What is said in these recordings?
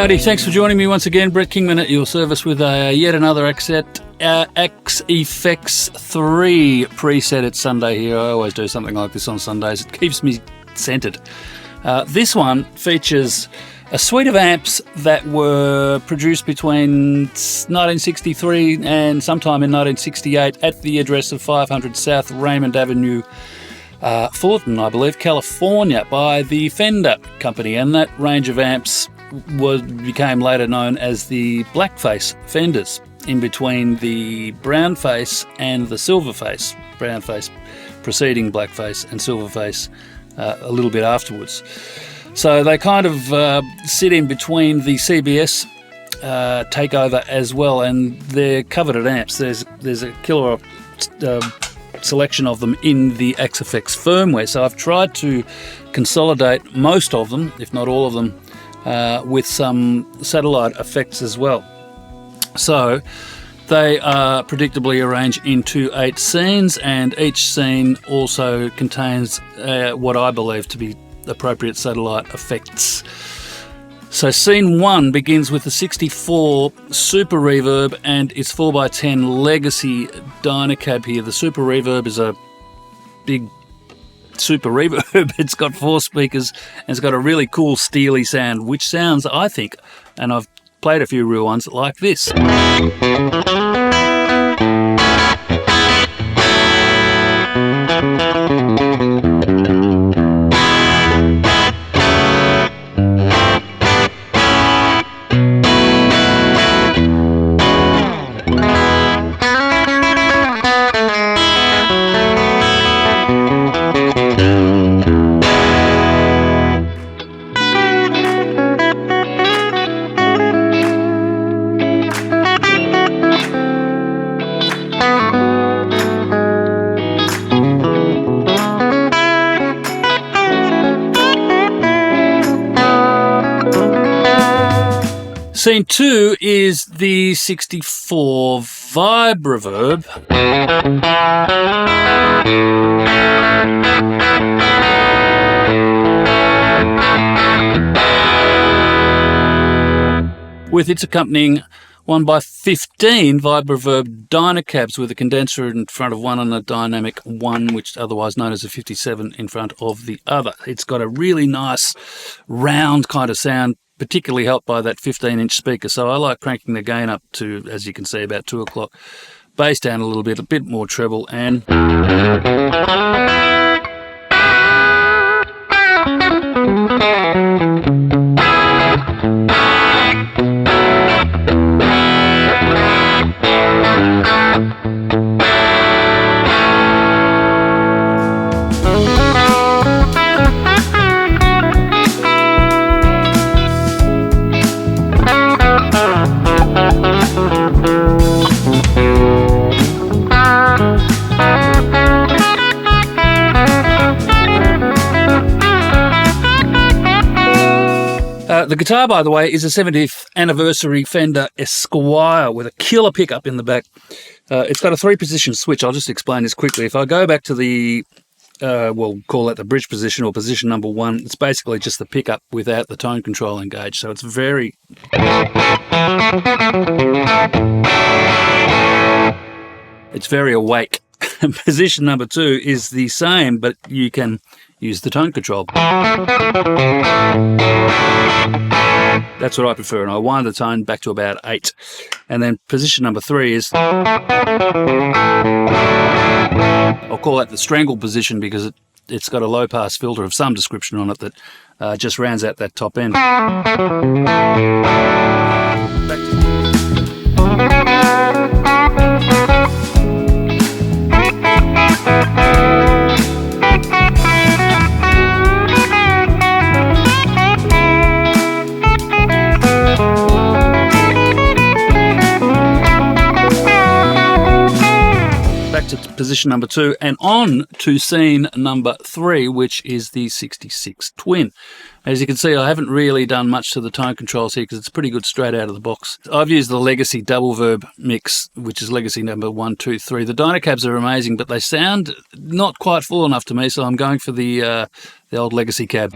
Howdy, thanks for joining me once again. Brett Kingman at your service with yet another X Effects 3 preset. It's Sunday here. I always do something like this on Sundays. It keeps me centered. This one features a suite of amps that were produced between 1963 and sometime in 1968 at the address of 500 South Raymond Avenue, Fullerton, I believe, California, by the Fender company. And that range of amps became later known as the blackface Fenders, in between the brownface and the silverface. Brownface preceding blackface and silverface a little bit afterwards. So they kind of sit in between the CBS takeover as well, and they're coveted amps. There's a killer selection of them in the XFX firmware. So I've tried to consolidate most of them, if not all of them, with some satellite effects as well. So they are predictably arranged into 8 scenes, and each scene also contains what I believe to be appropriate satellite effects. So scene 1 begins with the 64 Super Reverb and its 4x10 Legacy Dynacab here. The Super Reverb is a big Super Reverb. It's got 4 speakers and it's got a really cool steely sound, which sounds, I think, and I've played a few real ones, like this. Scene 2 is the 64 Vibe Reverb. With its accompanying 1x15 Vibe Reverb Dynacabs with a condenser in front of one and a dynamic one, which is otherwise known as a 57 in front of the other. It's got a really nice round kind of sound, particularly helped by that 15-inch speaker. So I like cranking the gain up to, as you can see, about 2 o'clock. Bass down a bit more treble, and the guitar, by the way, is a 70th anniversary Fender Esquire with a killer pickup in the back. It's got a 3-position switch. I'll just explain this quickly. If I go back to the, we'll call that the bridge position or position number 1, it's basically just the pickup without the tone control engaged. So it's very... it's very awake. Position number 2 is the same, but you can use the tone control. That's what I prefer, and I wind the tone back to about 8. And then position number 3 is, I'll call that the strangle position, because it's got a low-pass filter of some description on it that just rounds out that top end. Back to position number 2 and on to scene number 3, which is the 66 Twin. As you can see, I haven't really done much to the tone controls here because it's pretty good straight out of the box. I've used the Legacy double verb mix, which is Legacy number 1, 2, 3. The Dynacabs are amazing, but they sound not quite full enough to me, so I'm going for the old Legacy cab.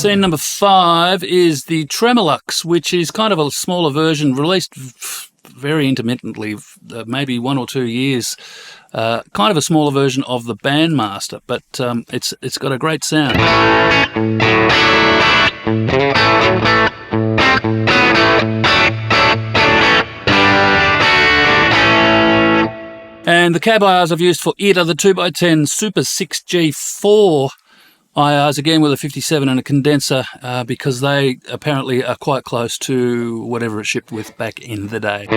Scene number 5 is the Tremolux, which is kind of a smaller version, released very intermittently, maybe 1 or 2 years. Kind of a smaller version of the Bandmaster, but it's got a great sound. And the cab IRs I've used for it are the 2x10 Super 6G4 IRs, again with a 57 and a condenser, because they apparently are quite close to whatever it shipped with back in the day.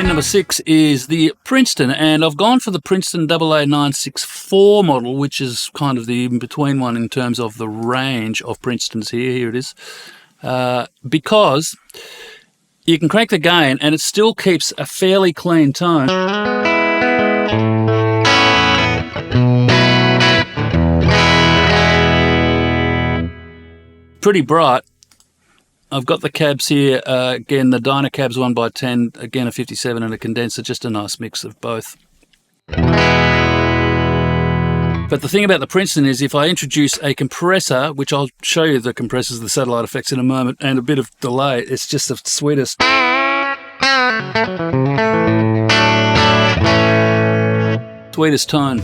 Number 6 is the Princeton, and I've gone for the Princeton AA964 model, which is kind of the in-between one in terms of the range of Princetons here. Here it is. Because you can crank the gain and it still keeps a fairly clean tone. Pretty bright. I've got the cabs here, again the Dyna cabs 1x10, again a 57 and a condenser, just a nice mix of both. But the thing about the Princeton is if I introduce a compressor, which I'll show you the compressors, the satellite effects in a moment, and a bit of delay, it's just the sweetest. Sweetest tone.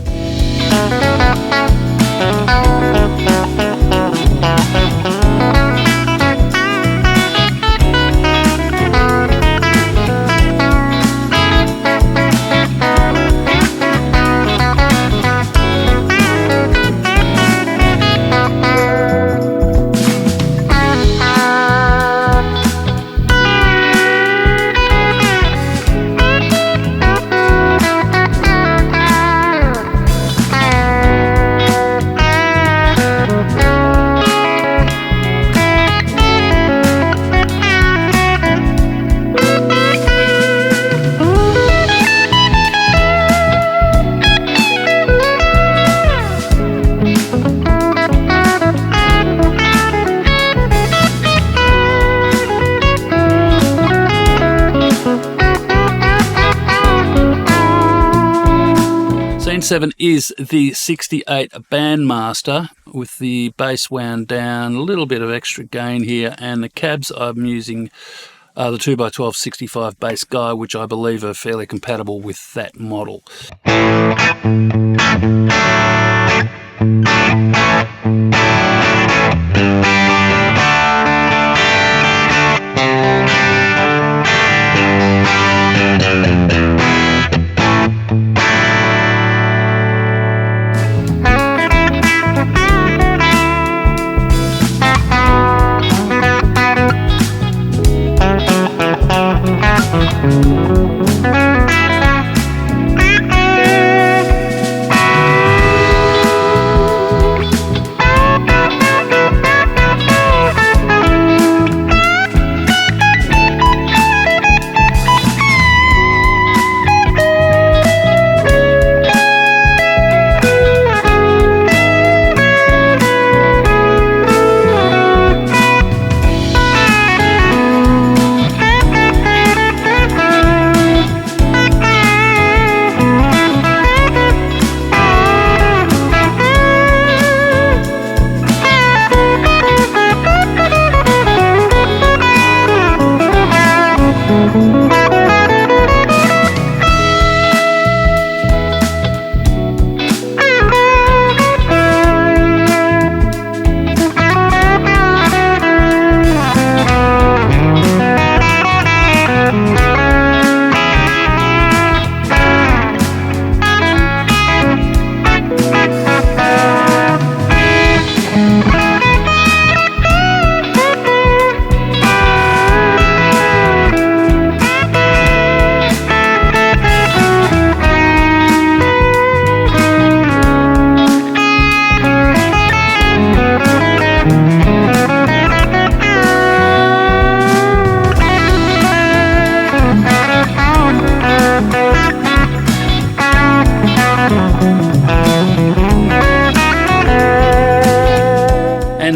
Scene 7 is the 68 Bandmaster with the bass wound down, a little bit of extra gain here, and the cabs I'm using are the 2x12 65 bass guy, which I believe are fairly compatible with that model.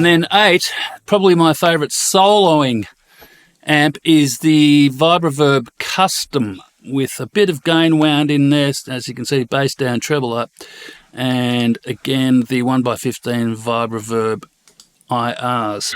then 8, probably my favourite soloing amp, is the Vibroverb Custom, with a bit of gain wound in there, as you can see, bass down, treble up, and again the 1x15 Vibroverb IRs.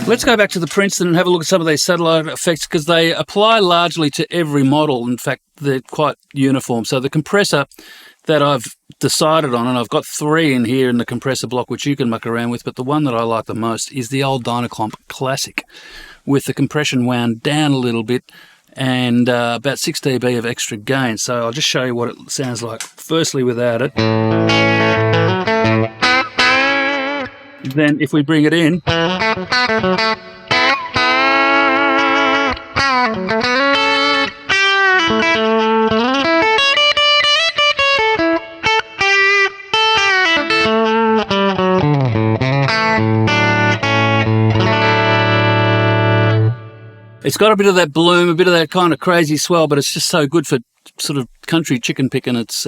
Let's go back to the Princeton and have a look at some of these satellite effects, because they apply largely to every model. In fact, they're quite uniform. So the compressor that I've decided on, and I've got 3 in here in the compressor block, which you can muck around with, but the one that I like the most is the old Dynacomp Classic, with the compression wound down a little bit and about 6 dB of extra gain. So I'll just show you what it sounds like, firstly without it. Then if we bring it in, it's got a bit of that bloom, a bit of that kind of crazy swell, but it's just so good for sort of country chicken picking. It's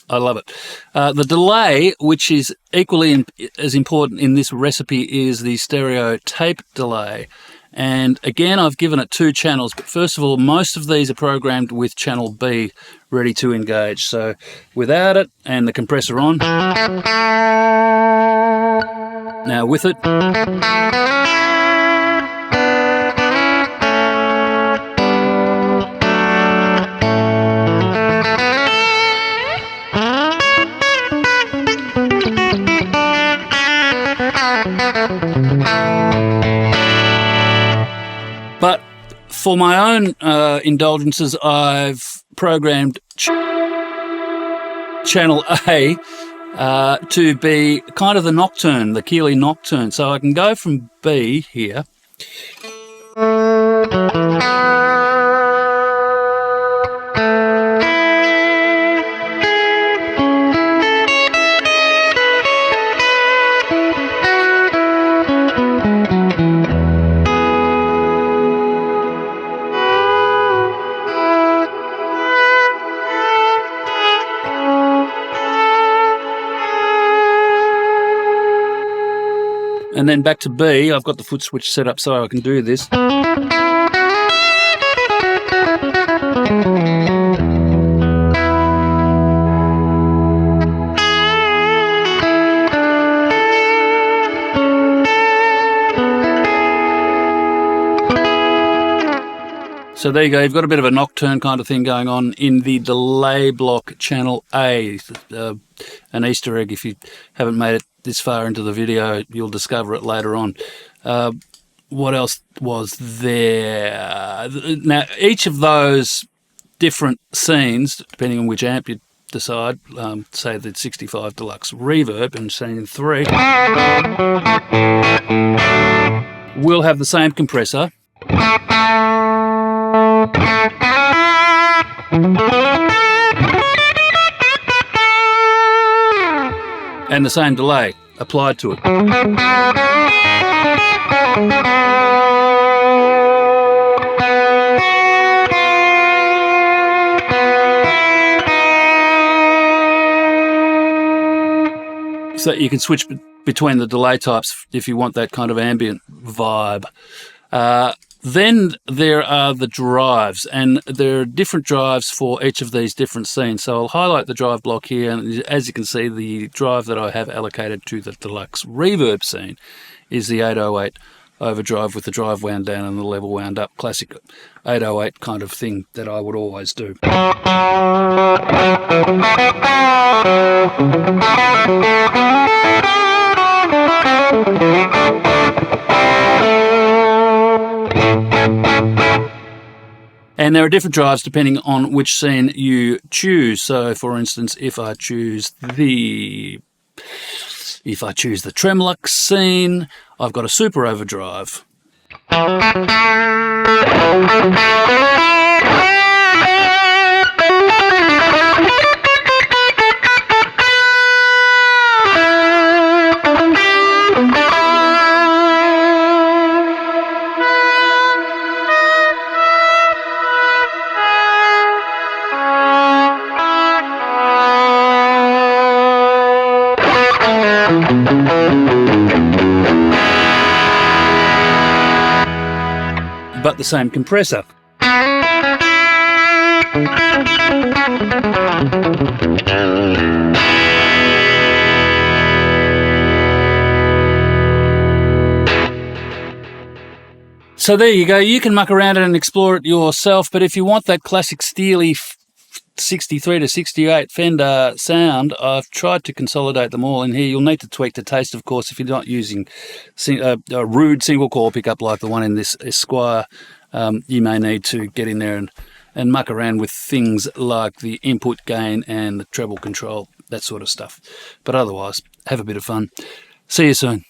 I love it. The delay, which is equally as important in this recipe, is the stereo tape delay. And again, I've given it 2 channels, but first of all, most of these are programmed with channel B ready to engage. So without it and the compressor on, now with it, but for my own indulgences, I've programmed channel A to be kind of the nocturne, the Keeley nocturne. So I can go from B here. And then back to B. I've got the foot switch set up so I can do this. So there you go, you've got a bit of a nocturne kind of thing going on in the delay block channel A. An Easter egg, if you haven't made it this far into the video, you'll discover it later on. What else was there? Now, each of those different scenes, depending on which amp you decide, say the 65 Deluxe Reverb in scene 3, will have the same compressor. and the same delay applied to it. So you can switch between the delay types if you want that kind of ambient vibe. Then there are the drives, and there are different drives for each of these different scenes. So I'll highlight the drive block here, and as you can see, the drive that I have allocated to the deluxe reverb scene is the 808 overdrive with the drive wound down and the level wound up. Classic 808 kind of thing that I would always do. And there are different drives depending on which scene you choose. So, for instance, if I choose the Tremlux scene, I've got a super overdrive. But the same compressor. So there you go. You can muck around it and explore it yourself, but if you want that classic steely 63 to 68 Fender sound, I've tried to consolidate them all in here. You'll need to tweak the taste, of course, if you're not using a rude single coil pickup like the one in this Esquire. You may need to get in there and muck around with things like the input gain and the treble control, that sort of stuff. But otherwise, have a bit of fun. See you soon.